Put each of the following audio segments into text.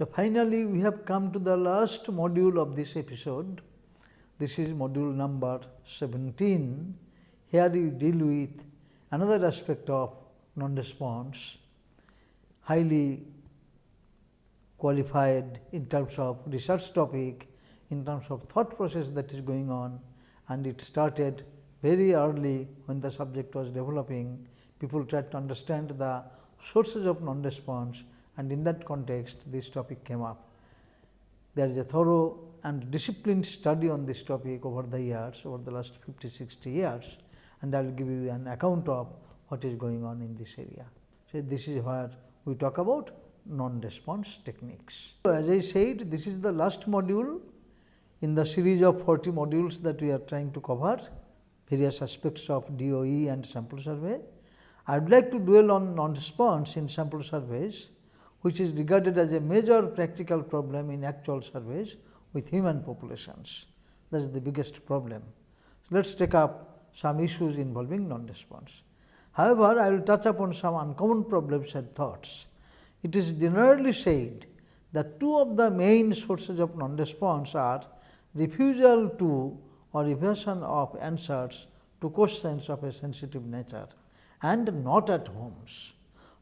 So, finally, we have come to the last module of this episode. This is module number 17. Here we deal with another aspect of non-response, highly qualified in terms of research topic, in terms of thought process that is going on, and it started very early when the subject was developing. People tried to understand the sources of non-response, and in that context this topic came up. There is a thorough and disciplined study on this topic over the years, over the last 50-60 years, and I will give you an account of what is going on in this area. So, this is where we talk about non-response techniques. So, as I said, this is the last module in the series of 40 modules that we are trying to cover, various aspects of DOE and sample survey. I would like to dwell on non-response in sample surveys, which is regarded as a major practical problem in actual surveys with human populations. That is the biggest problem. So, let us take up some issues involving non-response. However, I will touch upon some uncommon problems and thoughts. It is generally said that two of the main sources of non-response are refusal to or evasion of answers to questions of a sensitive nature and not at homes.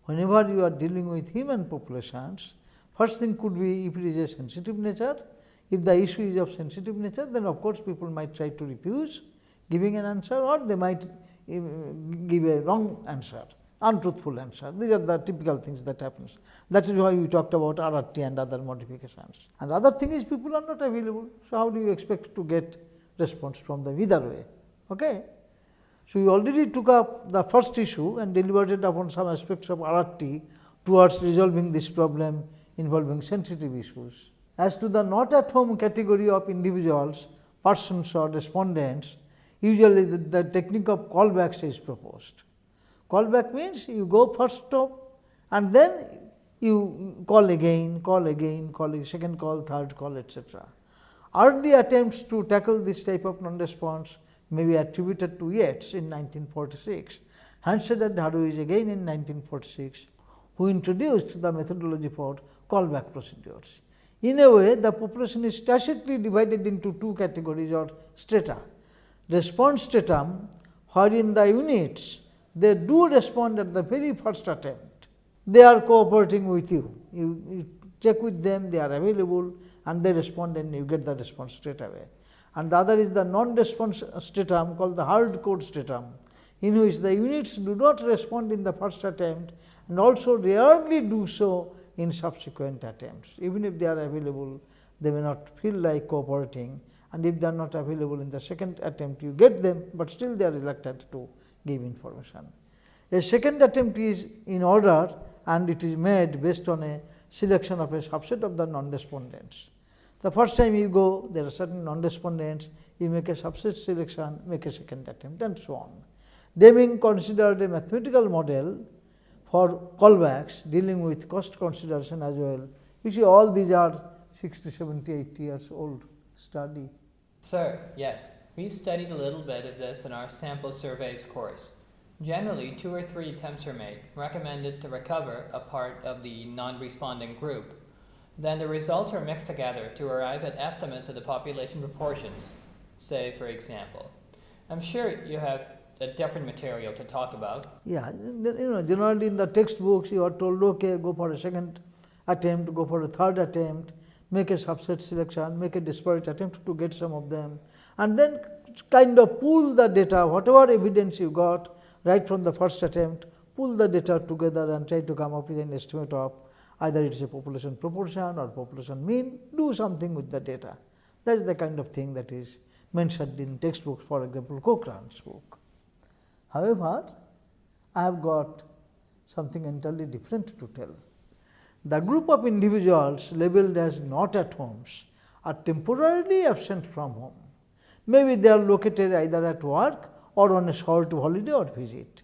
Whenever you are dealing with human populations, first thing could be if it is a sensitive nature. If the issue is of sensitive nature, then of course, people might try to refuse giving an answer, or they might give a wrong answer, untruthful answer. These are the typical things that happens. That is why we talked about RRT and other modifications. And other thing is people are not available. So, how do you expect to get response from them either way? Okay. So, we already took up the first issue and deliberated upon some aspects of RRT towards resolving this problem involving sensitive issues. As to the not at home category of individuals, persons or respondents, usually the technique of callbacks is proposed. Callback means you go first stop and then you call again, second call, third call, etc. Early attempts to tackle this type of non-response may be attributed to Yates in 1946, Hansard and Harris again in 1946, who introduced the methodology for callback procedures. In a way, the population is tacitly divided into two categories or strata. Response stratum, wherein the units they do respond at the very first attempt. They are cooperating with you. You check with them, they are available and they respond and you get the response straight away. And the other is the non-response stratum called the hardcore stratum, in which the units do not respond in the first attempt and also rarely do so in subsequent attempts. Even if they are available, they may not feel like cooperating, and if they are not available in the second attempt, you get them, but still they are reluctant to give information. A second attempt is in order and it is made based on a selection of a subset of the non-respondents. The first time you go, there are certain non-respondents, you make a subset selection, make a second attempt and so on. Deming considered a mathematical model for callbacks dealing with cost consideration as well. You see, all these are 60, 70, 80 years old study. Sir, yes, we've studied a little bit of this in our sample surveys course. Generally, 2 or 3 attempts are made, recommended to recover a part of the non-responding group. Then the results are mixed together to arrive at estimates of the population proportions. Say, for example, I'm sure you have a different material to talk about. Yeah, generally in the textbooks you are told, okay, go for a second attempt, go for a third attempt, make a subset selection, make a disparate attempt to get some of them, and then kind of pool the data, whatever evidence you got right from the first attempt, pull the data together and try to come up with an estimate of either it is a population proportion or population mean, do something with the data. That is the kind of thing that is mentioned in textbooks, for example, Cochrane's book. However, I have got something entirely different to tell. The group of individuals labeled as not at homes are temporarily absent from home. Maybe they are located either at work or on a short holiday or visit.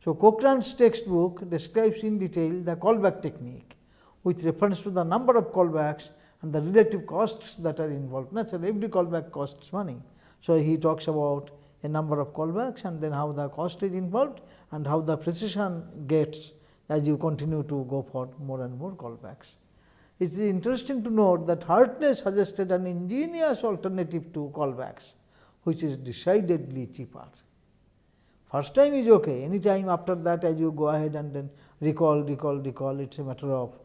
So, Cochrane's textbook describes in detail the callback technique with reference to the number of callbacks and the relative costs that are involved. Naturally, every callback costs money. So, he talks about a number of callbacks and then how the cost is involved and how the precision gets as you continue to go for more and more callbacks. It is interesting to note that Hartley suggested an ingenious alternative to callbacks, which is decidedly cheaper. First time is okay, any time after that as you go ahead and then recall, it is a matter of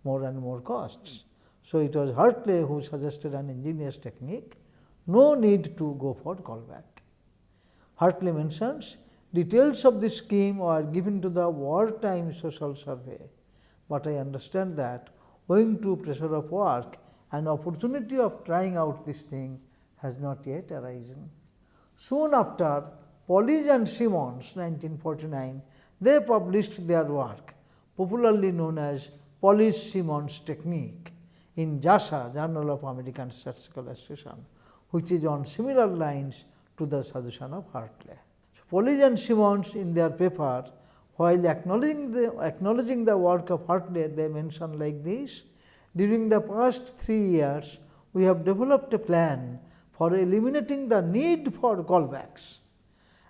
more and more costs. So, it was Hartley who suggested an ingenious technique, no need to go for callback. Hartley mentions details of this scheme are given to the wartime social survey, but I understand that owing to pressure of work, an opportunity of trying out this thing has not yet arisen. Soon after, Polish and Simmons 1949, they published their work, popularly known as Polish-Simmons technique, in JASA, Journal of American Statistical Association, which is on similar lines to the suggestion of Hartley. So, Polish and Simmons in their paper, while acknowledging the work of Hartley, they mention like this: during the past 3 years, we have developed a plan for eliminating the need for callbacks,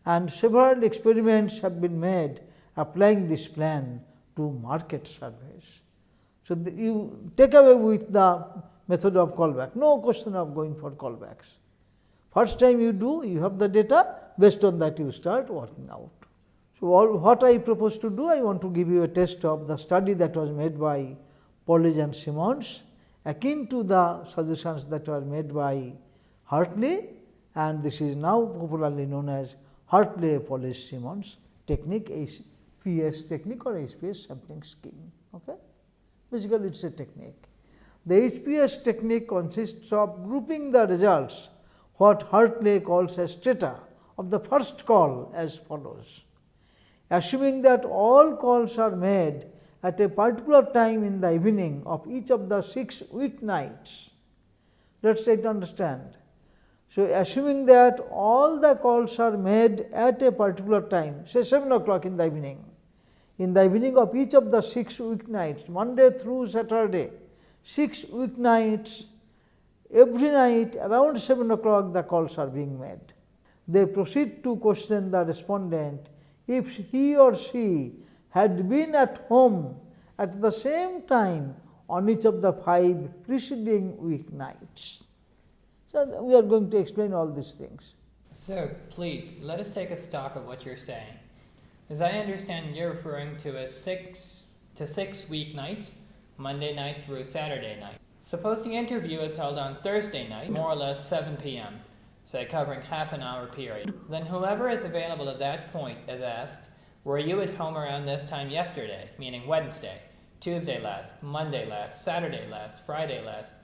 and several experiments have been made applying this plan to market surveys. So, you take away with the method of callback, no question of going for callbacks. First time you do, you have the data, based on that you start working out. So, what I propose to do, I want to give you a test of the study that was made by Polish and Simmons, akin to the suggestions that were made by Hartley, and this is now popularly known as Hartley-Polish-Simmons technique, HPS technique or HPS sampling scheme. Okay? Basically, it is a technique. The HPS technique consists of grouping the results, what Hartley calls as strata of the first call, as follows. Assuming that all calls are made at a particular time in the evening of each of the 6 weeknights. Let us try to understand. So, assuming that all the calls are made at a particular time, say 7 o'clock in the evening of each of the 6 weeknights, Monday through Saturday, 6 weeknights, every night around 7 o'clock the calls are being made. They proceed to question the respondent if he or she had been at home at the same time on each of the 5 preceding weeknights. So, we are going to explain all these things. Sir, please, let us take a stock of what you're saying. As I understand, you're referring to as 6 weeknights, Monday night through Saturday night. Suppose the interview is held on Thursday night, more or less 7 p.m., say covering half an hour period. Then whoever is available at that point is asked, were you at home around this time yesterday, meaning Wednesday, Tuesday last, Monday last, Saturday last, Friday last?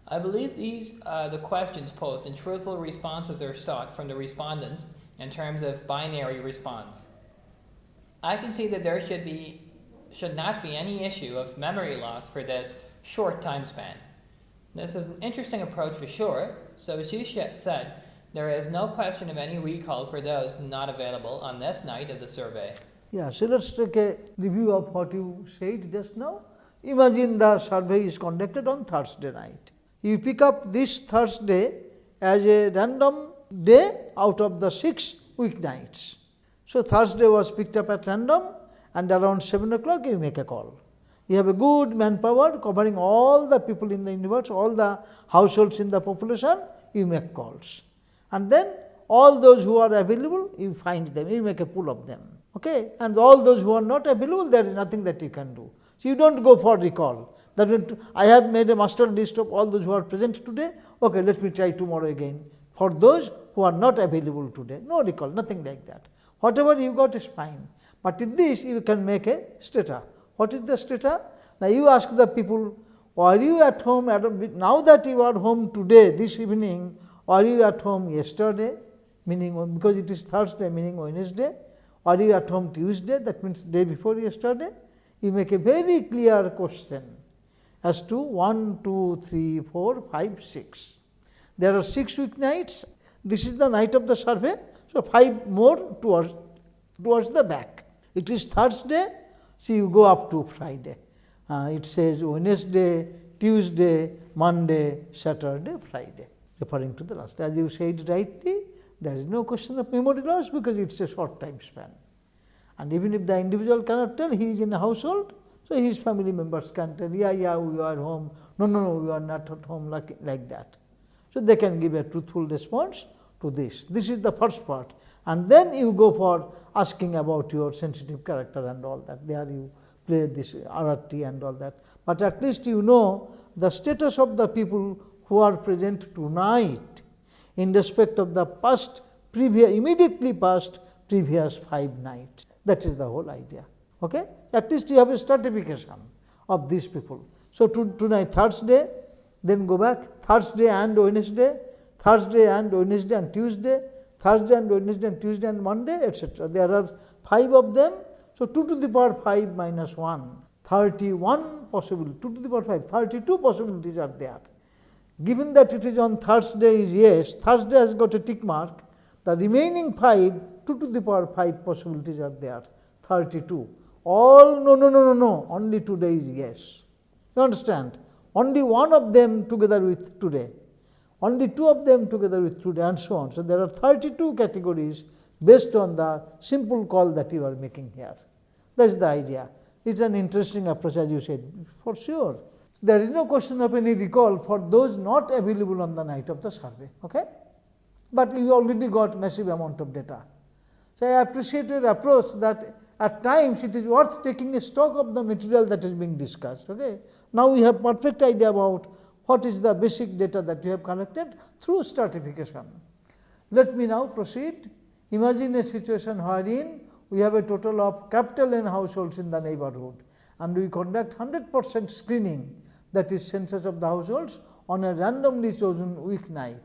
I believe these the questions posed and truthful responses are sought from the respondents in terms of binary response. I can see that there should not be any issue of memory loss for this short time span. This is an interesting approach for sure, so as you said, there is no question of any recall for those not available on this night of the survey. Yeah, so let us take a review of what you said just now. Imagine the survey is conducted on Thursday night. You pick up this Thursday as a random day out of the 6 weeknights. So, Thursday was picked up at random, and around 7 o'clock you make a call. You have a good manpower covering all the people in the universe, all the households in the population, you make calls. And then all those who are available, you find them, you make a pool of them. Okay? And all those who are not available, there is nothing that you can do. So, you do not go for recall. That means I have made a master list of all those who are present today, okay, let me try tomorrow again. For those who are not available today, no recall, nothing like that. Whatever you got is fine. But in this, you can make a strata. What is the strata? Now, you ask the people, are you at home, now that you are home today, this evening, are you at home yesterday, meaning because it is Thursday, meaning Wednesday, are you at home Tuesday, that means day before yesterday? You make a very clear question as to 1, 2, 3, 4, 5, 6. There are 6 weeknights, this is the night of the survey, so 5 more towards the back. It is Thursday, so you go up to Friday. It says Wednesday, Tuesday, Monday, Saturday, Friday, referring to the last. As you said rightly, there is no question of memory loss because it is a short time span. And even if the individual cannot tell he is in a household, So his family members can tell, yeah, we are home, no, we are not at home, like that. So they can give a truthful response to this. This is the first part. And then you go for asking about your sensitive character and all that. There you play this RRT and all that. But at least you know the status of the people who are present tonight in respect of the past, immediately past previous 5 nights. That is the whole idea. Okay? At least you have a stratification of these people. So tonight Thursday, then go back Thursday and Wednesday, Thursday and Wednesday and Tuesday, Thursday and Wednesday and Tuesday and Monday, etc. There are 5 of them. So 2 to the power 5 minus 1, 31 possible, 2 to the power 5, 32 possibilities are there. Given that it is on Thursday is yes, Thursday has got a tick mark, the remaining 5, 2 to the power 5 possibilities are there, 32. All no, only today is yes. You understand? Only one of them together with today, only 2 of them together with today, and so on. So there are 32 categories based on the simple call that you are making here. That is the idea. It is an interesting approach, as you said, for sure. There is no question of any recall for those not available on the night of the survey. Okay? But you already got massive amount of data. So I appreciate your approach that at times it is worth taking a stock of the material that is being discussed. Okay? Now we have perfect idea about what is the basic data that you have collected through stratification. Let me now proceed. Imagine a situation wherein we have a total of capital N households in the neighborhood, and we conduct 100% screening, that is census of the households, on a randomly chosen weeknight.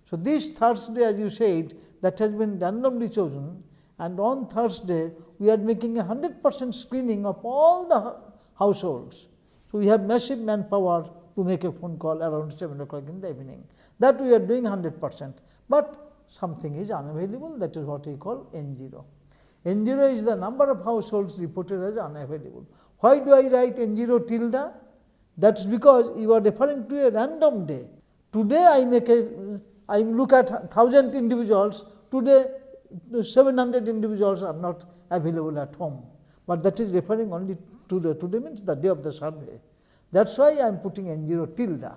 So this Thursday, as you said, that has been randomly chosen, and on Thursday we are making a 100% screening of all the households. So we have massive manpower to make a phone call around 7 o'clock in the evening. That we are doing 100%. But something is unavailable, that is what we call N0. N0 is the number of households reported as unavailable. Why do I write N0 tilde? That is because you are referring to a random day. Today I look at 1000 individuals, today 700 individuals are not available at home. But that is referring only to today means the day of the survey. That is why I am putting N0 tilde.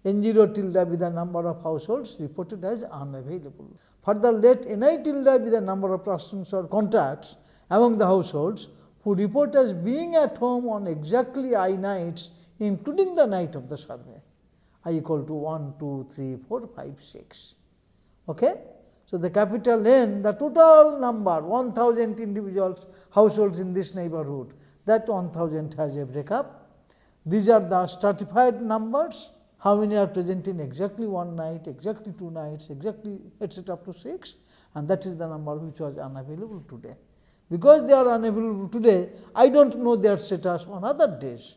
N0 tilde be the number of households reported as unavailable. Further, let Ni tilde be the number of persons or contacts among the households who report as being at home on exactly I nights, including the night of the survey. I equal to 1, 2, 3, 4, 5, 6. Okay? So the capital N, the total number, 1000 individuals, households in this neighborhood, that 1000 has a breakup. These are the stratified numbers. How many are present in exactly 1 night, exactly 2 nights, exactly etc. up to 6, and that is the number which was unavailable today. Because they are unavailable today, I do not know their status on other days.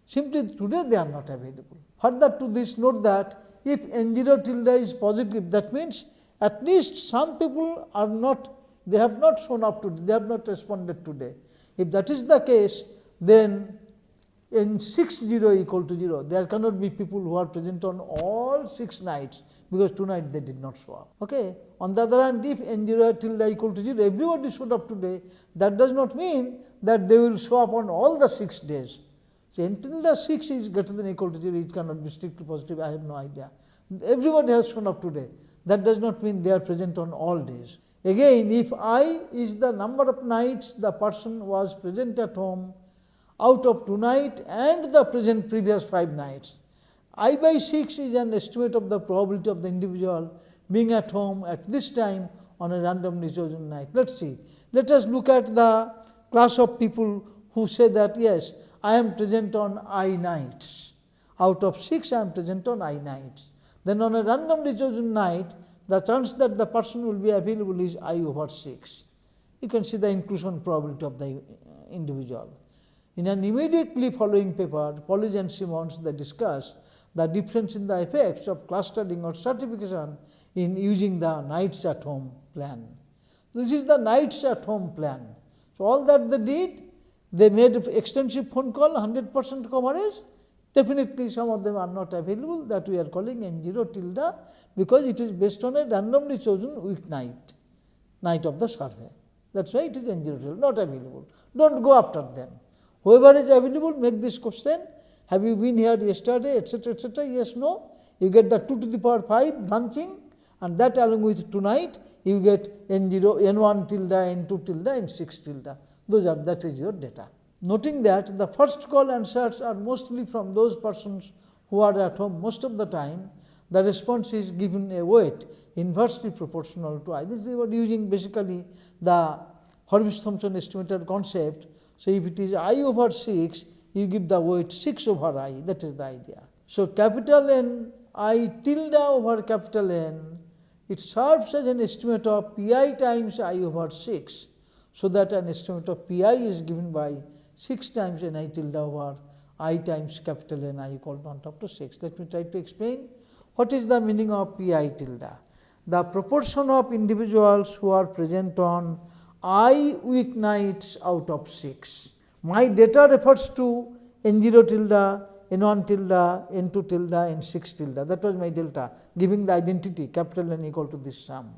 Simply today they are not available. Further to this, note that if N0 tilde is positive, that means at least some people are not, they have not shown up today, they have not responded today. If that is the case, then N60 equal to 0. There cannot be people who are present on all 6 nights, because tonight they did not show up. Okay? On the other hand, if N0 tilde equal to 0, everybody showed up today, that does not mean that they will show up on all the 6 days. So N tilde 6 is greater than or equal to 0, it cannot be strictly positive, I have no idea. Everybody has shown up today. That does not mean they are present on all days. Again, if I is the number of nights the person was present at home out of tonight and the present previous 5 nights, I by 6 is an estimate of the probability of the individual being at home at this time on a randomly chosen night. Let us see. Let us look at the class of people who say that yes, I am present on I nights. Out of 6 I am present on I nights. Then on a randomly chosen night, the chance that the person will be available is I over 6. You can see the inclusion probability of the individual. In an immediately following paper, Polly and Simmons, they discuss the difference in the effects of clustering or stratification in using the nights at home plan. This is the nights at home plan. So all that they did, they made extensive phone call, 100% coverage. Definitely some of them are not available, that we are calling N0 tilde, because it is based on a randomly chosen weeknight, night of the survey. That is why it is N0 tilde, not available. Do not go after them. Whoever is available, make this question. Have you been here yesterday, etc., etc. Yes, no. You get the 2 to the power 5 branching, and that along with tonight, you get n0, n1 tilde, n2 tilde, n6 tilde. That is your data. Noting that the first call answers are mostly from those persons who are at home most of the time, the response is given a weight inversely proportional to I. This is what using basically the Horvitz-Thompson estimator concept. So, if it is I over 6, you give the weight 6 over I, that is the idea. So, capital N I tilde over capital N, it serves as an estimate of Pi times I over 6. So, that an estimate of Pi is given by 6 times N I tilde over I times capital N I equal to 1 top to 6. Let me try to explain. What is the meaning of Pi tilde? The proportion of individuals who are present on I weeknights out of 6. My data refers to N0 tilde, N1 tilde, N2 tilde, N6 tilde. That was my delta, giving the identity capital N equal to this sum.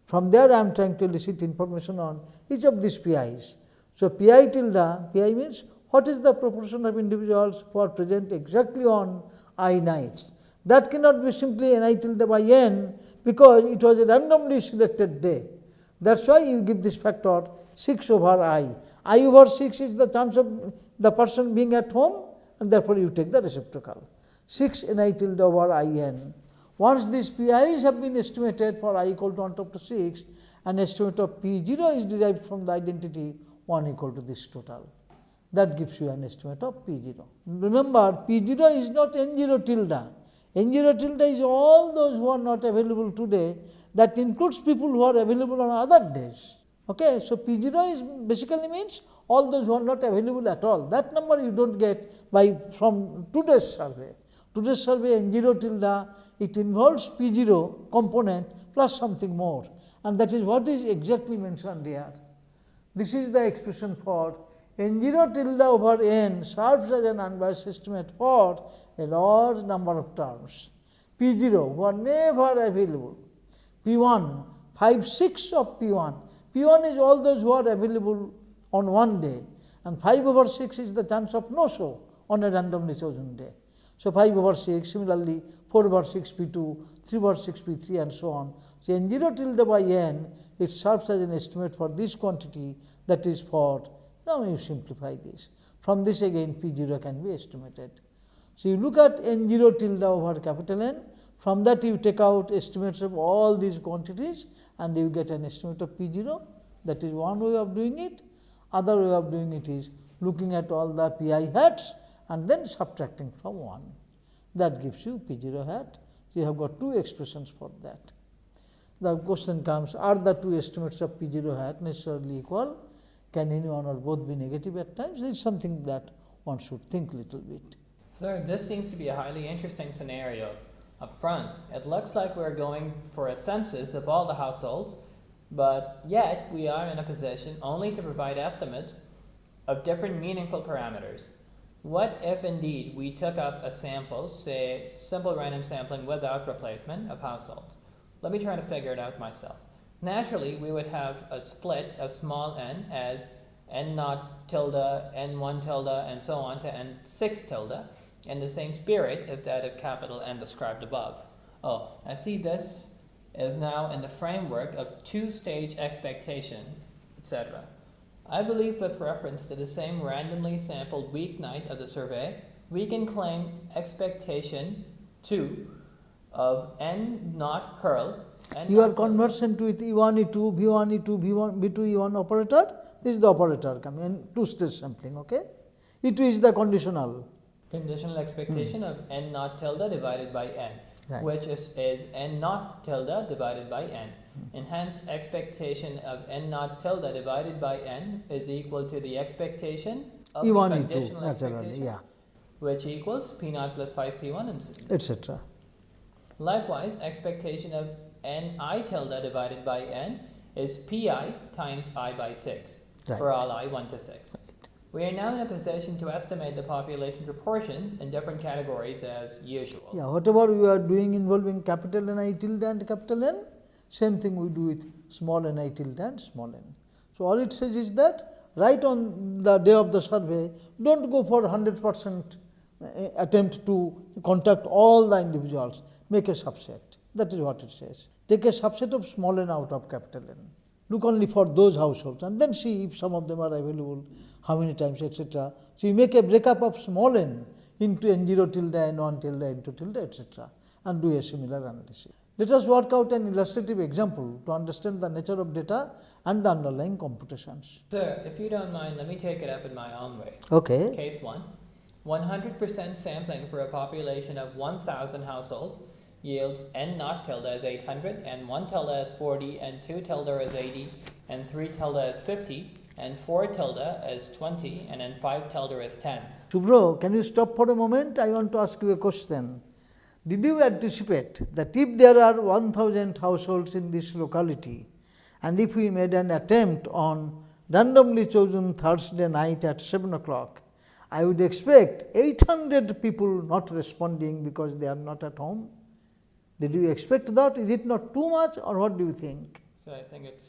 From there, I am trying to elicit information on each of these Pi's. So, Pi tilde, Pi means what is the proportion of individuals who are present exactly on I nights. That cannot be simply Ni tilde by N, because it was a randomly selected day. That is why you give this factor 6 over I. I over 6 is the chance of the person being at home, and therefore you take the receptacle. 6 Ni tilde over In. Once these Pi's have been estimated for I equal to 1 top to 6, an estimate of P0 is derived from the identity 1 equal to this total. That gives you an estimate of P0. Remember, P0 is not N0 tilde. N0 tilde is all those who are not available today. That includes people who are available on other days. Okay, so P0 is basically means all those who are not available at all. That number you don't get by from today's survey. Today's survey N0 tilde, it involves P0 component plus something more, and that is what is exactly mentioned here. This is the expression for N0 tilde over N serves as an unbiased estimate for a large number of terms. P0 who are never available. P1, 5/6 of P1. P1 is all those who are available on one day, and 5 over 6 is the chance of no show on a randomly chosen day. So, 5 over 6, similarly 4 over 6 P2, 3 over 6 P3 and so on. So, N0 tilde by N, it serves as an estimate for this quantity, that is for, now you simplify this. From this again P0 can be estimated. So, you look at N0 tilde over capital N, from that you take out estimates of all these quantities and you get an estimate of P0. That is one way of doing it. Other way of doing it is looking at all the Pi hats and then subtracting from 1. That gives you P0 hat. So, you have got two expressions for that. The question comes, are the two estimates of P0 hat necessarily equal? Can any one or both be negative at times? This is something that one should think a little bit. Sir, this seems to be a highly interesting scenario. Up front, it looks like we're going for a census of all the households, but yet we are in a position only to provide estimates of different meaningful parameters. What if indeed we took up a sample, say simple random sampling without replacement of households? Let me try to figure it out myself. Naturally, we would have a split of small n as n0 tilde, n1 tilde, and so on to n6 tilde, in the same spirit as that of capital N described above. Oh, I see this is now in the framework of two-stage expectation, etc. I believe with reference to the same randomly sampled weeknight of the survey, we can claim expectation 2 of n not curl. You are conversant with E1, E2, V1, E2, V1, V2, E1 operator. This is the operator coming in two-stage sampling. Okay, E2 is the conditional. Conditional expectation of n naught tilde divided by n, right, which is n naught tilde divided by n. And hence expectation of n naught tilde divided by n is equal to the expectation of E1, the E2, conditional naturally, expectation, yeah, which equals P naught plus 5 P1 and etc. Likewise, expectation of ni tilde divided by n is Pi times I by 6 Right. for all I 1 to 6. We are now in a position to estimate the population proportions in different categories as usual. Yeah, whatever we are doing involving capital Ni tilde and capital N, same thing we do with small Ni tilde and small n. So, all it says is that right on the day of the survey, do not go for 100% attempt to contact all the individuals, make a subset. That is what it says. Take a subset of small n out of capital N. Look only for those households and then see if some of them are available, how many times, etc. So, you make a breakup of small n into n0 tilde, n1 tilde, n2 tilde, etc. and do a similar analysis. Let us work out an illustrative example to understand the nature of data and the underlying computations. Sir, if you don't mind, let me take it up in my own way. Okay. Case 1. 100% sampling for a population of 1,000 households yields n naught tilde as 800, and 1 tilde as 40, and 2 tilde as 80, and 3 tilde as 50, and 4 tilde as 20, and then 5 tilde as 10. Subro, can you stop for a moment? I want to ask you a question. Did you anticipate that if there are 1,000 households in this locality, and if we made an attempt on randomly chosen Thursday night at 7 o'clock, I would expect 800 people not responding because they are not at home? Did you expect that? Is it not too much, or what do you think? So I think it's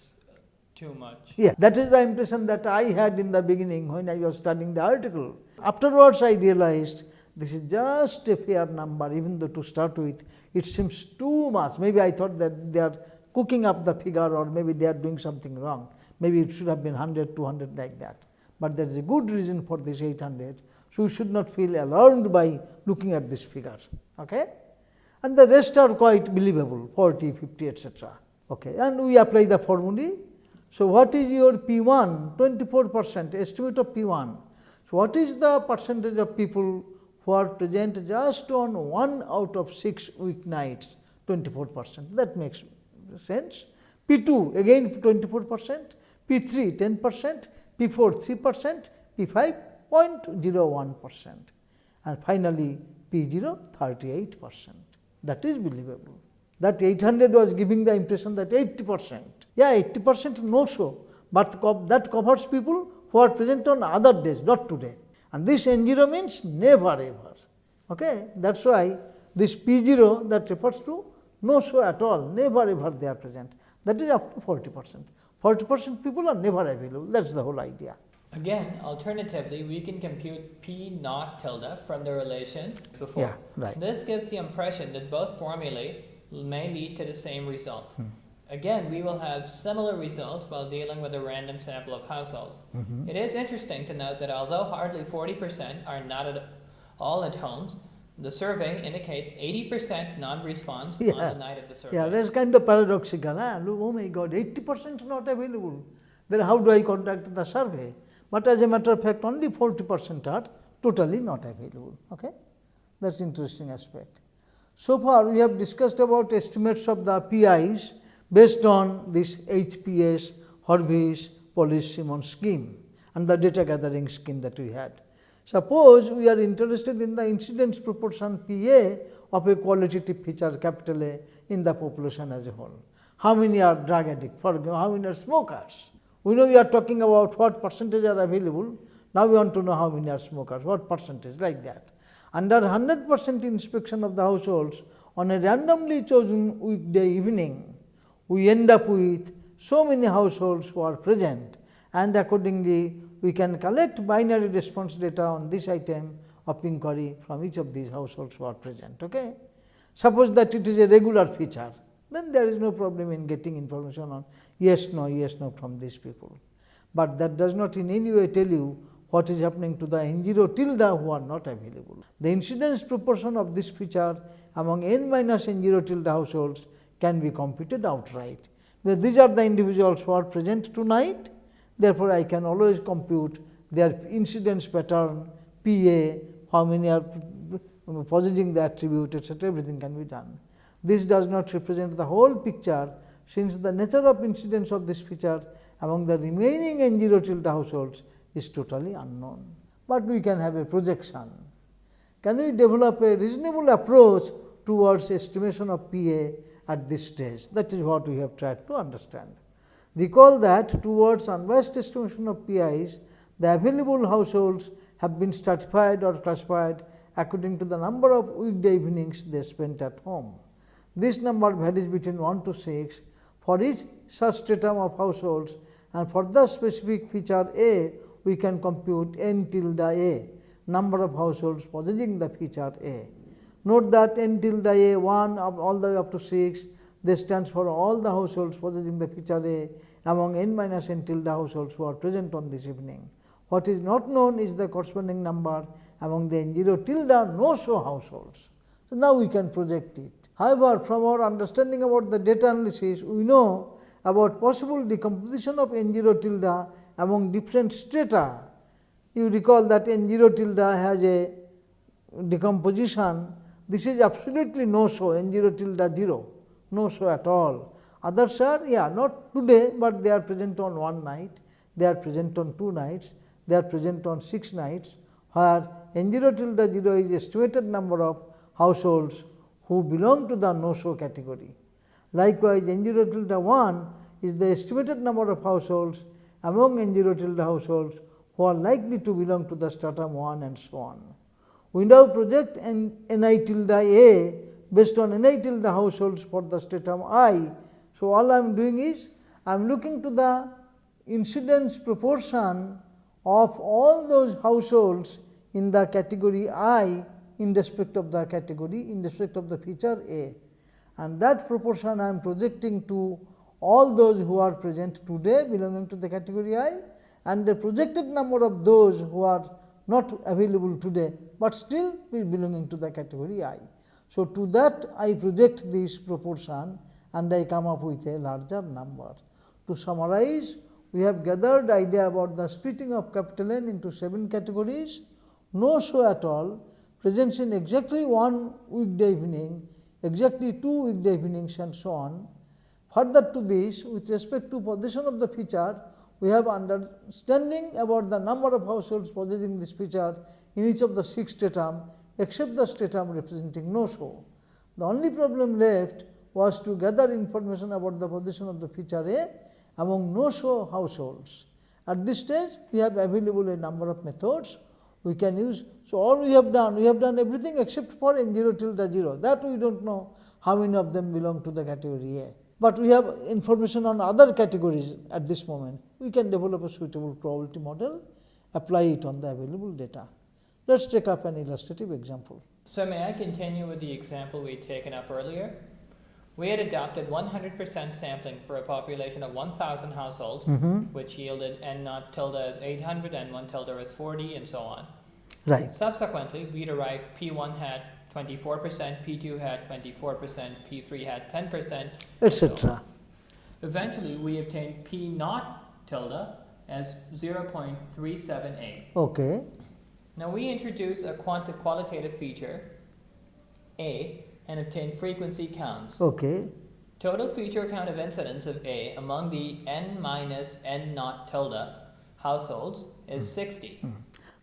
too much. Yeah, that is the impression that I had in the beginning when I was studying the article. Afterwards, I realized this is just a fair number, even though to start with it seems too much. Maybe I thought that they are cooking up the figure, or maybe they are doing something wrong. Maybe it should have been 100, 200 like that. But there is a good reason for this 800. So, we should not feel alarmed by looking at this figure. Okay? And the rest are quite believable, 40, 50, etc. Okay. And we apply the formulae. So, what is your P1? 24%, estimate of P1. So, what is the percentage of people who are present just on 1 out of 6 weeknights? 24%. That makes sense. P2 again 24%, P3 10%, P4 3%, P5 0.01%, and finally P0 38%. That is believable. That 800 was giving the impression that 80%. Yeah, 80% no show, but that covers people who are present on other days, not today. And this N0 means never ever. Okay? That is why this P0 that refers to no show at all, never ever they are present. That is up to 40%. 40% people are never available. That is the whole idea. Again, alternatively, we can compute P naught tilde from the relation before. Yeah, right. This gives the impression that both formulae may lead to the same result. Again, we will have similar results while dealing with a random sample of households. It is interesting to note that although hardly 40% are not at all at homes, the survey indicates 80% non-response on the night of the survey. Yeah, that's kind of paradoxical. Huh? Oh my God, 80% not available. Then how do I conduct the survey? But as a matter of fact, only 40% are totally not available. Okay? That's interesting aspect. So far, we have discussed about estimates of the PIs based on this HPS, Horvitz, Polish-Simon scheme and the data gathering scheme that we had. Suppose we are interested in the incidence proportion PA of a qualitative feature capital A in the population as a whole. How many are drug addicts? For example, how many are smokers? We know we are talking about what percentage are available. Now we want to know how many are smokers, what percentage, like that. Under 100% inspection of the households on a randomly chosen weekday evening, we end up with so many households who are present, and accordingly we can collect binary response data on this item of inquiry from each of these households who are present. Okay? Suppose that it is a regular feature, then there is no problem in getting information on yes, no from these people. But that does not in any way tell you what is happening to the N0 tilde who are not available. The incidence proportion of this feature among n minus N0 tilde households can be computed outright. But these are the individuals who are present tonight, therefore, I can always compute their incidence pattern, PA, how many are possessing the attribute, etc., everything can be done. This does not represent the whole picture, since the nature of incidence of this feature among the remaining N0 tilde households is totally unknown. But we can have a projection. Can we develop a reasonable approach towards estimation of PA at this stage? That is what we have tried to understand. Recall that towards unbiased estimation of PIs, the available households have been stratified or classified according to the number of weekday evenings they spent at home. This number varies between 1 to 6 for each such stratum of households, and for the specific feature A, we can compute n tilde A, number of households possessing the feature A. Note that n tilde A 1 all the way up to 6, this stands for all the households possessing the feature A among n minus n tilde households who are present on this evening. What is not known is the corresponding number among the n0 tilde no-show households. So, now we can project it. However, from our understanding about the data analysis, we know about possible decomposition of n0 tilde among different strata. You recall that n0 tilde has a decomposition. This is absolutely no show, n0 tilde 0, no show at all. Others are, not today, but they are present on one night, they are present on 2 nights, they are present on 6 nights, where n0 tilde 0 is estimated number of households who belong to the no-show category. Likewise, n0 tilde 1 is the estimated number of households among n0 tilde households who are likely to belong to the stratum 1 and so on. We now project ni tilde A based on ni tilde households for the stratum I. So, all I am doing is, I am looking to the incidence proportion of all those households in the category I in respect of the category, in respect of the feature A, and that proportion I am projecting to all those who are present today belonging to the category I, and the projected number of those who are not available today, but still belonging to the category I. So, to that I project this proportion and I come up with a larger number. To summarize, we have gathered idea about the splitting of capital N into 7 categories, no show at all, presents in exactly 1 weekday evening, exactly 2 weekday evenings and so on. Further to this, with respect to possession of the feature, we have understanding about the number of households possessing this feature in each of the 6 stratum, except the stratum representing no show. The only problem left was to gather information about the possession of the feature A among no show households. At this stage, we have available a number of methods we can use. So, all we have done everything except for n0 tilde 0, that we do not know how many of them belong to the category A. But we have information on other categories at this moment. We can develop a suitable probability model, apply it on the available data. Let us take up an illustrative example. So, may I continue with the example we had taken up earlier? We had adopted 100% sampling for a population of 1,000 households, which yielded n naught tilde as 800, n1 tilde as 40, and so on. Right. Subsequently, we derived P1 had 24%, P2 had 24%, P3 had 10%, etc. Eventually, we obtained P naught tilde as 0.378. Okay. Now, we introduce a qualitative feature, A, and obtain frequency counts. Okay. Total feature count of incidence of A among the n minus n naught tilde households is 60.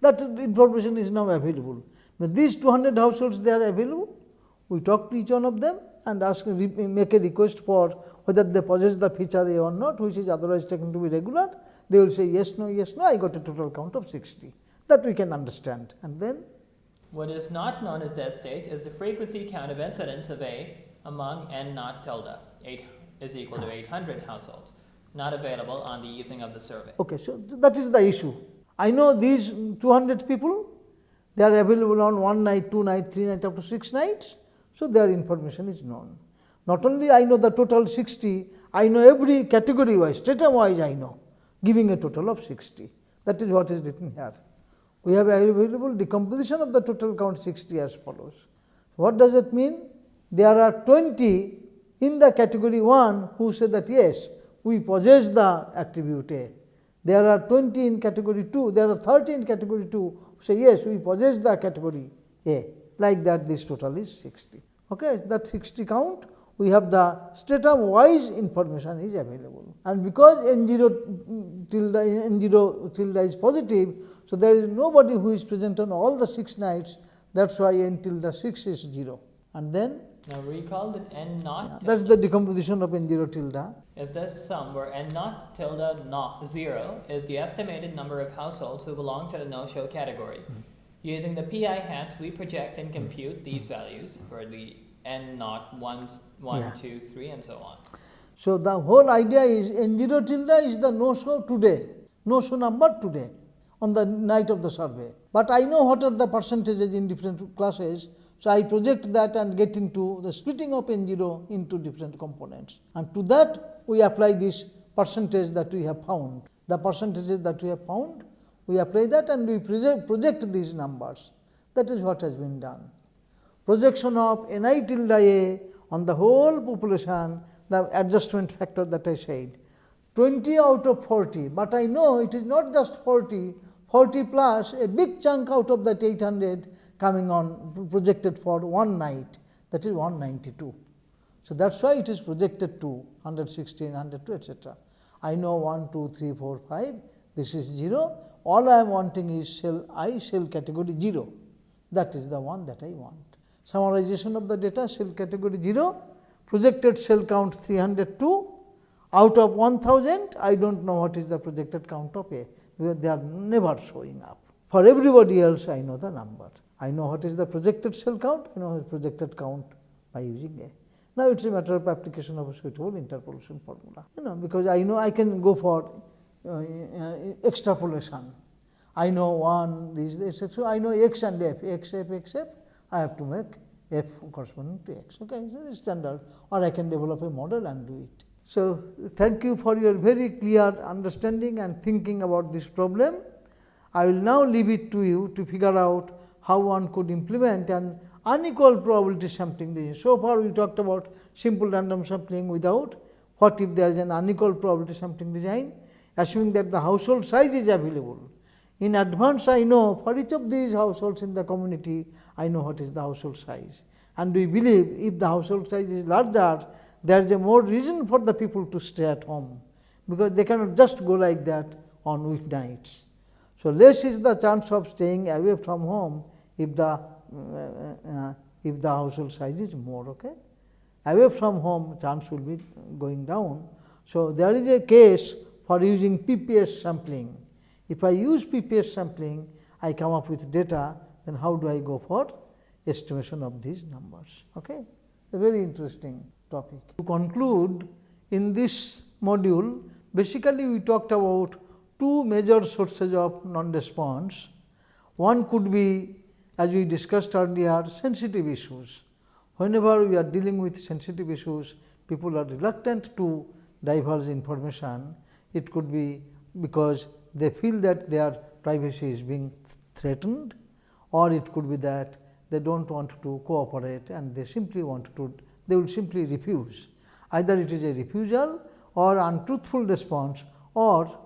That information is now available. But these 200 households, they are available. We talk to each one of them and ask, make a request for whether they possess the feature A or not, which is otherwise taken to be regular. They will say yes, no, I got a total count of 60. That we can understand. And then what is not known at this stage is the frequency count of incidence of A among n naught tilde, 8 is equal to 800 households, not available on the evening of the survey. Okay, so that is the issue. I know these 200 people, they are available on 1 night, 2 nights, 3 nights, up to 6 nights. So, their information is known. Not only I know the total 60, I know every category wise, stratum wise I know, giving a total of 60. That is what is written here. We have available decomposition of the total count 60 as follows. What does it mean? There are 20 in the category 1 who say that yes, we possess the attribute A. There are 20 in category 2, there are 30 in category 2 who say yes, we possess the category A. Like that, this total is 60. Okay, that 60 count, we have the stratum wise information is available. And because n0 tilde is positive, so there is nobody who is present on all the 6 nights. That is why n tilde 6 is 0. And then now recall that n naught that is the decomposition of n0 tilde. Is this sum where n naught tilde naught 0 is the estimated number of households who belong to the no-show category. Using the pi hats, we project and compute these values for the n naught 1, 2, 3, and so on. So, the whole idea is N0 tilde is the no-show today, no-show number today on the night of the survey. But I know what are the percentages in different classes. So, I project that and get into the splitting of N0 into different components, and to that we apply this percentage that we have found. The percentages that we have found, we apply that and we project these numbers. That is what has been done. Projection of Ni tilde A on the whole population, the adjustment factor that I said, 20 out of 40, but I know it is not just 40, 40 plus a big chunk out of that 800 coming on projected for one night, that is 192. So, that is why it is projected to 116, 102, etc. I know 1, 2, 3, 4, 5, this is 0, all I am wanting is cell I, cell category 0, that is the one that I want. Summarization of the data, cell category 0, projected cell count 302, out of 1000, I do not know what is the projected count of A, because they are never showing up. For everybody else, I know the number. I know what is the projected cell count, I know what is projected count by using A. Now, it is a matter of application of a suitable interpolation formula, because I know I can go for extrapolation. I know 1, this, etc. I know x and f, x, f, x, f. I have to make f corresponding to x. Okay, so this is standard, or I can develop a model and do it. So, thank you for your very clear understanding and thinking about this problem. I will now leave it to you to figure out how one could implement an unequal probability sampling design. So far we talked about simple random sampling without. What if there is an unequal probability sampling design, assuming that the household size is available. In advance, I know for each of these households in the community, I know what is the household size. And we believe if the household size is larger, there is a more reason for the people to stay at home, because they cannot just go like that on weeknights. So, less is the chance of staying away from home if the household size is more. Okay? Away from home chance will be going down. So, there is a case for using PPS sampling. If I use PPS sampling, I come up with data, then how do I go for estimation of these numbers? Okay? A very interesting topic. To conclude, in this module, basically we talked about two major sources of non-response. One could be, as we discussed earlier, sensitive issues. Whenever we are dealing with sensitive issues, people are reluctant to divulge information. It could be because they feel that their privacy is being threatened, or it could be that they do not want to cooperate and they simply want to, they will simply refuse. Either it is a refusal or untruthful response, or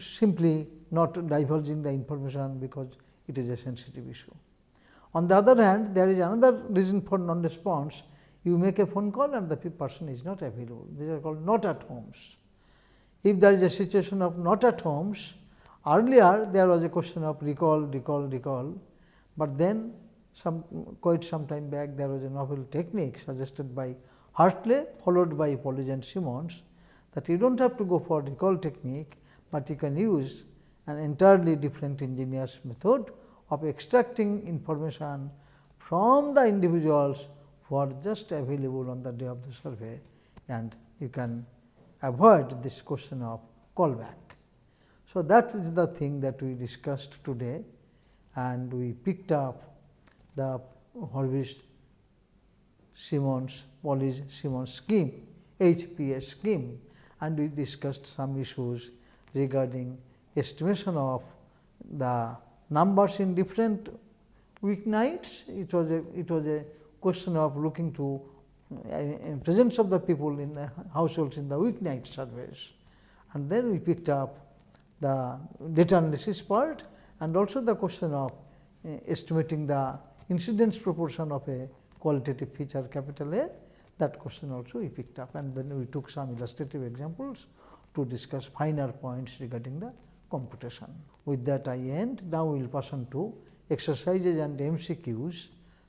simply not divulging the information because it is a sensitive issue. On the other hand, there is another reason for non-response. You make a phone call and the person is not available. These are called not at homes. If there is a situation of not at homes, earlier there was a question of recall, but then quite some time back there was a novel technique suggested by Hartley, followed by Pollage and Simmons, that you do not have to go for recall technique, but you can use an entirely different ingenious method of extracting information from the individuals who are just available on the day of the survey, and you can avoid this question of callback. So, that is the thing that we discussed today, and we picked up the Horvitz Simmons Pollage Simmons scheme, HPS scheme, and we discussed some issues regarding estimation of the numbers in different weeknights. It was a question of looking to presence of the people in the households in the weeknight surveys, and then we picked up the data analysis part and also the question of estimating the incidence proportion of a qualitative feature capital A. That question also we picked up, and then we took some illustrative examples to discuss finer points regarding the computation. With that I end. Now we will pass on to exercises and MCQs.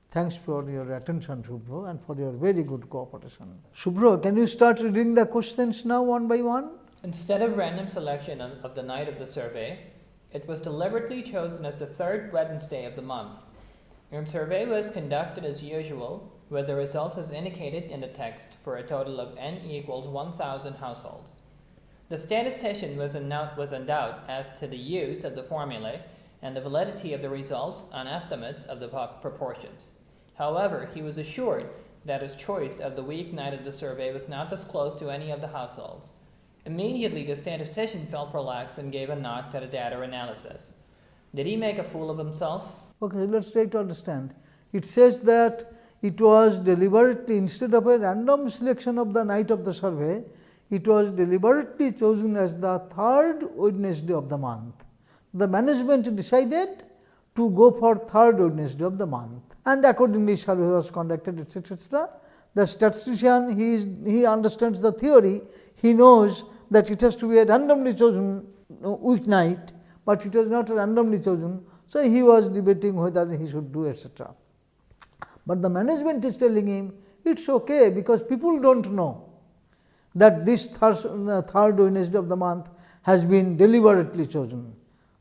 Thanks for your attention, Shubhro, and for your very good cooperation. Shubhro, can you start reading the questions now one by one? Instead of random selection of the night of the survey, it was deliberately chosen as the third Wednesday of the month. Your survey was conducted as usual with the results as indicated in the text for a total of n equals 1,000 households. The statistician was in doubt as to the use of the formulae and the validity of the results on estimates of the proportions. However, he was assured that his choice of the weeknight of the survey was not disclosed to any of the households. Immediately, the statistician felt relaxed and gave a nod to the data analysis. Did he make a fool of himself? Okay, let us try to understand. It says that it was deliberately, instead of a random selection of the night of the survey, it was deliberately chosen as the third Wednesday of the month. The management decided to go for third Wednesday of the month, and accordingly survey was conducted, etc., etc. The statistician, he understands the theory, he knows that it has to be a randomly chosen weeknight, but it was not randomly chosen. So, he was debating whether he should do, etc. But the management is telling him it is okay, because people do not know that this third Wednesday of the month has been deliberately chosen.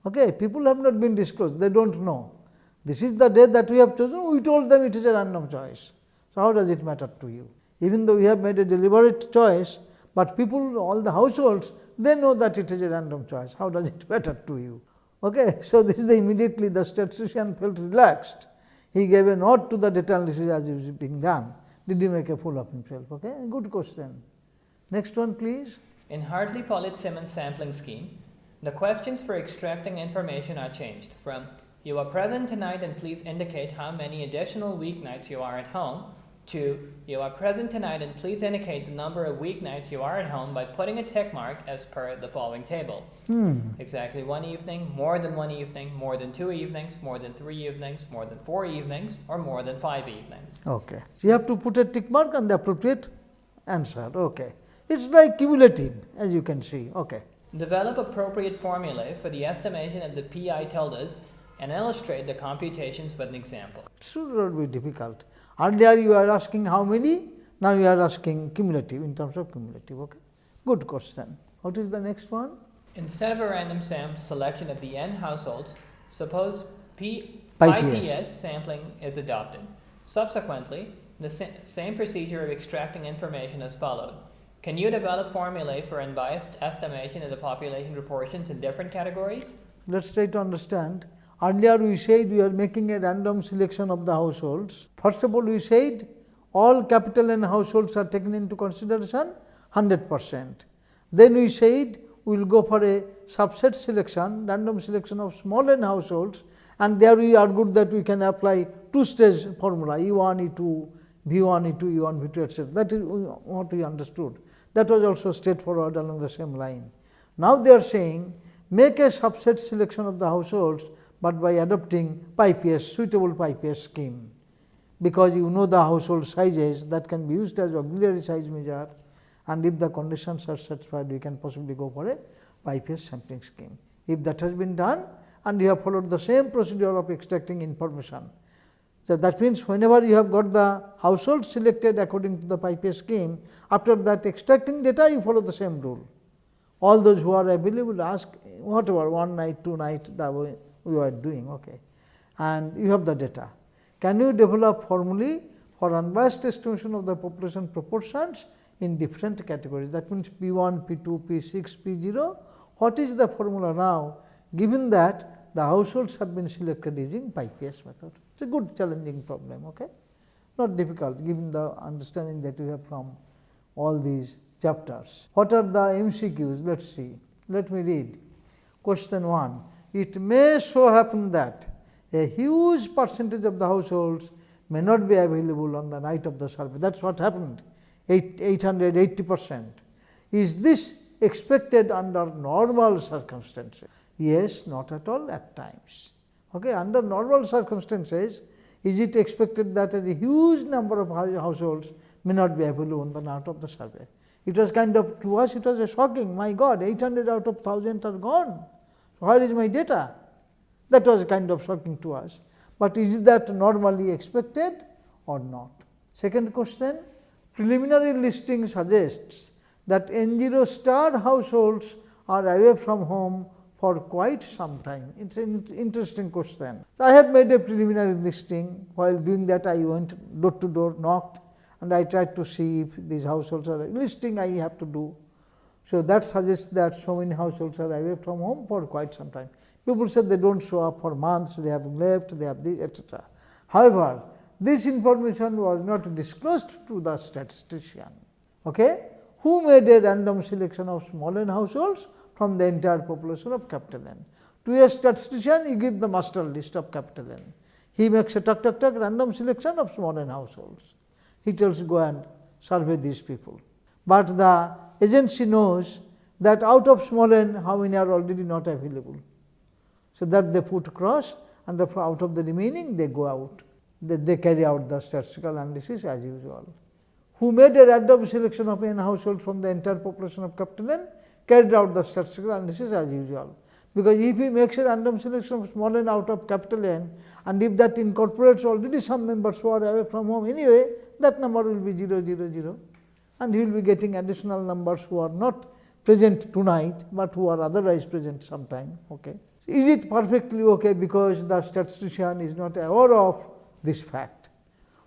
Okay. People have not been disclosed, they do not know. This is the day that we have chosen, we told them it is a random choice. So, how does it matter to you? Even though we have made a deliberate choice, but people, all the households, they know that it is a random choice. How does it matter to you? Okay. So, this is immediately the statistician felt relaxed. He gave a nod to the data analysis as it was being done. Did he make a fool of himself? Okay. Good question. Next one, please. In Hartley-Pollitt-Simmons sampling scheme, the questions for extracting information are changed from "You are present tonight and please indicate how many additional weeknights you are at home" to "You are present tonight and please indicate the number of weeknights you are at home by putting a tick mark as per the following table." Exactly one evening, more than one evening, more than 2 evenings, more than 3 evenings, more than 4 evenings, or more than 5 evenings. Okay. So, you have to put a tick mark on the appropriate answer. Okay. It is like cumulative, as you can see. Okay. Develop appropriate formulae for the estimation of the pi tildes and illustrate the computations with an example. It should not be difficult. Earlier you are asking how many, now you are asking cumulative, in terms of cumulative. Okay. Good question. What is the next one? Instead of a random selection of the n households, suppose PIPS IPS sampling is adopted. Subsequently, the same procedure of extracting information is followed. Can you develop formulae for unbiased estimation of the population proportions in different categories? Let us try to understand. Earlier we said we are making a random selection of the households. First of all, we said all capital N households are taken into consideration 100%. Then we said we will go for a subset selection, random selection of small n households, and there we argued that we can apply two-stage formula E1, E2, V1, E2, E1, V2, etc. That is what we understood. That was also straightforward along the same line. Now they are saying make a subset selection of the households, but by adopting PIPS, suitable PIPS scheme, because you know the household sizes that can be used as auxiliary size measure, and if the conditions are satisfied, we can possibly go for a PIPS sampling scheme. If that has been done and you have followed the same procedure of extracting information, so that means whenever you have got the household selected according to the PIPS scheme, after that extracting data you follow the same rule. All those who are available ask whatever, 1 night, 2 nights, that way we are doing, okay, and you have the data. Can you develop formulae for unbiased estimation of the population proportions in different categories? That means P1, P2, P6, P0. What is the formula now, given that the households have been selected using PIPS method? It is a good challenging problem, okay? Not difficult given the understanding that we have from all these chapters. What are the MCQs? Let us see. Let me read. Question 1. It may so happen that a huge percentage of the households may not be available on the night of the survey. That is what happened, 880%. Is this expected under normal circumstances? Yes, not at all, at times. Okay, under normal circumstances, is it expected that a huge number of households may not be available on the night of the survey? It was kind of, to us it was a shocking, my God, 800 out of 1000 are gone. Where is my data? That was kind of shocking to us. But is that normally expected or not? Second question, preliminary listing suggests that N0 star households are away from home for quite some time? It's an interesting question. I have made a preliminary listing. While doing that, I went door to door, knocked, and I tried to see if these households are listing I have to do. So that suggests that so many households are away from home for quite some time. People said they don't show up for months, they have left, they have this, etc. However, this information was not disclosed to the statistician. Okay? Who made a random selection of small n households from the entire population of capital N. To a statistician, you give the master list of capital N. He makes a random selection of small n households. He tells go and survey these people. But the agency knows that out of small n, how many are already not available. So that they put cross, and out of the remaining they go out. They carry out the statistical analysis as usual. Who made a random selection of n households from the entire population of capital N, carried out the statistical analysis as usual. Because if he makes a random selection of small n out of capital N, and if that incorporates already some members who are away from home anyway, that number will be 0, 0, 0. And he will be getting additional numbers who are not present tonight, but who are otherwise present sometime. Okay. Is it perfectly okay because the statistician is not aware of this fact?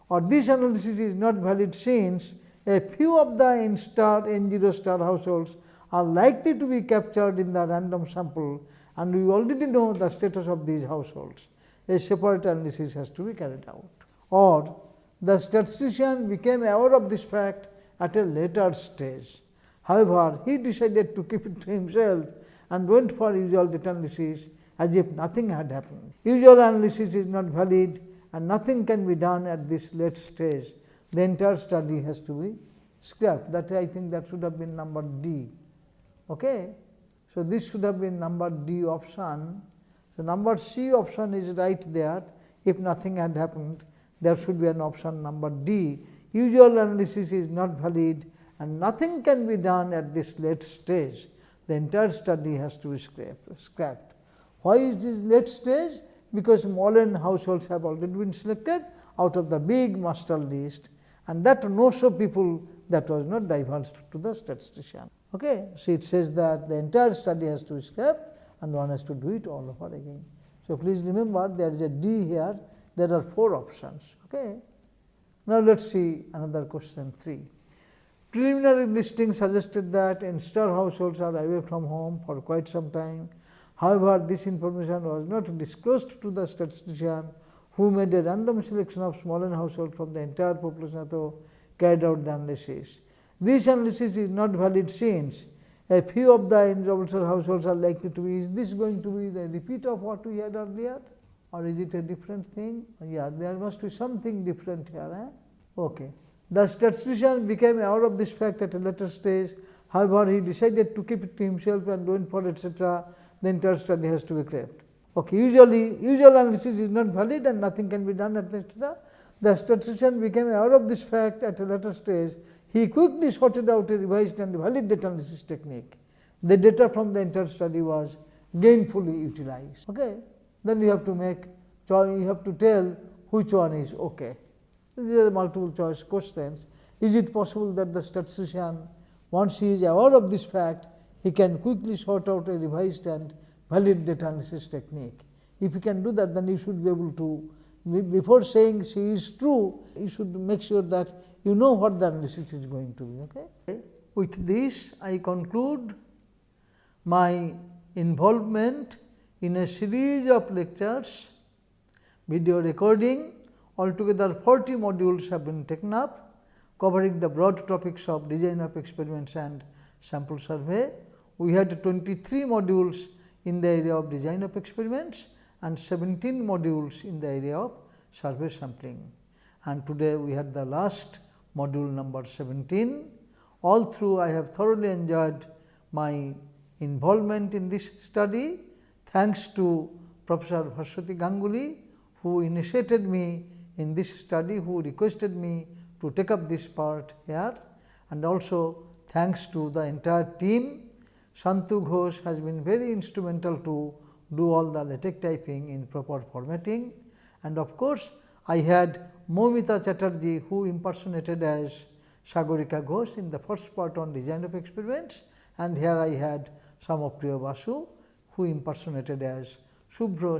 Or this analysis is not valid since a few of the n star, n0 star households are likely to be captured in the random sample, and we already know the status of these households. A separate analysis has to be carried out. Or the statistician became aware of this fact at a later stage. However, he decided to keep it to himself and went for usual data analysis as if nothing had happened. Usual analysis is not valid and nothing can be done at this late stage. The entire study has to be scrapped. That I think that should have been number D. Okay? So this should have been number D option. So number C option is right there. If nothing had happened, there should be an option number D. Usual analysis is not valid and nothing can be done at this late stage. The entire study has to be scrapped. Why is this late stage? Because small n households have already been selected out of the big master list, and that knows of people that was not divulged to the statistician. Okay? So it says that the entire study has to be scrapped and one has to do it all over again. So please remember there is a D here, there are 4 options. Okay? Now let us see another question 3. Preliminary listing suggested that n star households are away from home for quite some time. However, this information was not disclosed to the statistician who made a random selection of small n households from the entire population to carried out the analysis. This analysis is not valid since a few of the n households are likely to be. Is this going to be the repeat of what we had earlier, or is it a different thing? Yeah, there must be something different here. Okay. The statistician became aware of this fact at a later stage. However, he decided to keep it to himself and went for etc. The entire study has to be scrapped. Okay, usual analysis is not valid and nothing can be done at etc. The statistician became aware of this fact at a later stage. He quickly sorted out a revised and valid data analysis technique. The data from the entire study was gainfully utilized. Okay, then you have to make choice. You have to tell which one is okay. These are multiple choice questions. Is it possible that the statistician, once he is aware of this fact, he can quickly sort out a revised and valid data analysis technique? If you can do that, then you should be able to, before saying C is true, you should make sure that you know what the analysis is going to be. Okay? With this, I conclude my involvement in a series of lectures, video recording. Altogether 40 modules have been taken up, covering the broad topics of design of experiments and sample survey. We had 23 modules in the area of design of experiments and 17 modules in the area of survey sampling. And today we had the last module number 17. All through I have thoroughly enjoyed my involvement in this study. Thanks to Professor Bhaswati Ganguly, who initiated me in this study, who requested me to take up this part here, and also thanks to the entire team. Shantu Ghosh has been very instrumental to do all the LaTeX typing in proper formatting, and of course, I had Moumita Chatterjee, who impersonated as Sagorika Ghosh in the first part on design of experiments, and here I had Samapriya Basu, who impersonated as Subhro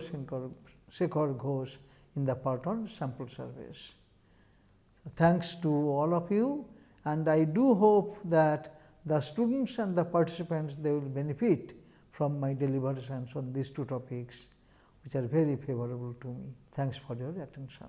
Shekhar Ghosh in the part on sample surveys. Thanks to all of you, and I do hope that the students and the participants, they will benefit from my deliberations on these two topics, which are very favorable to me. Thanks for your attention.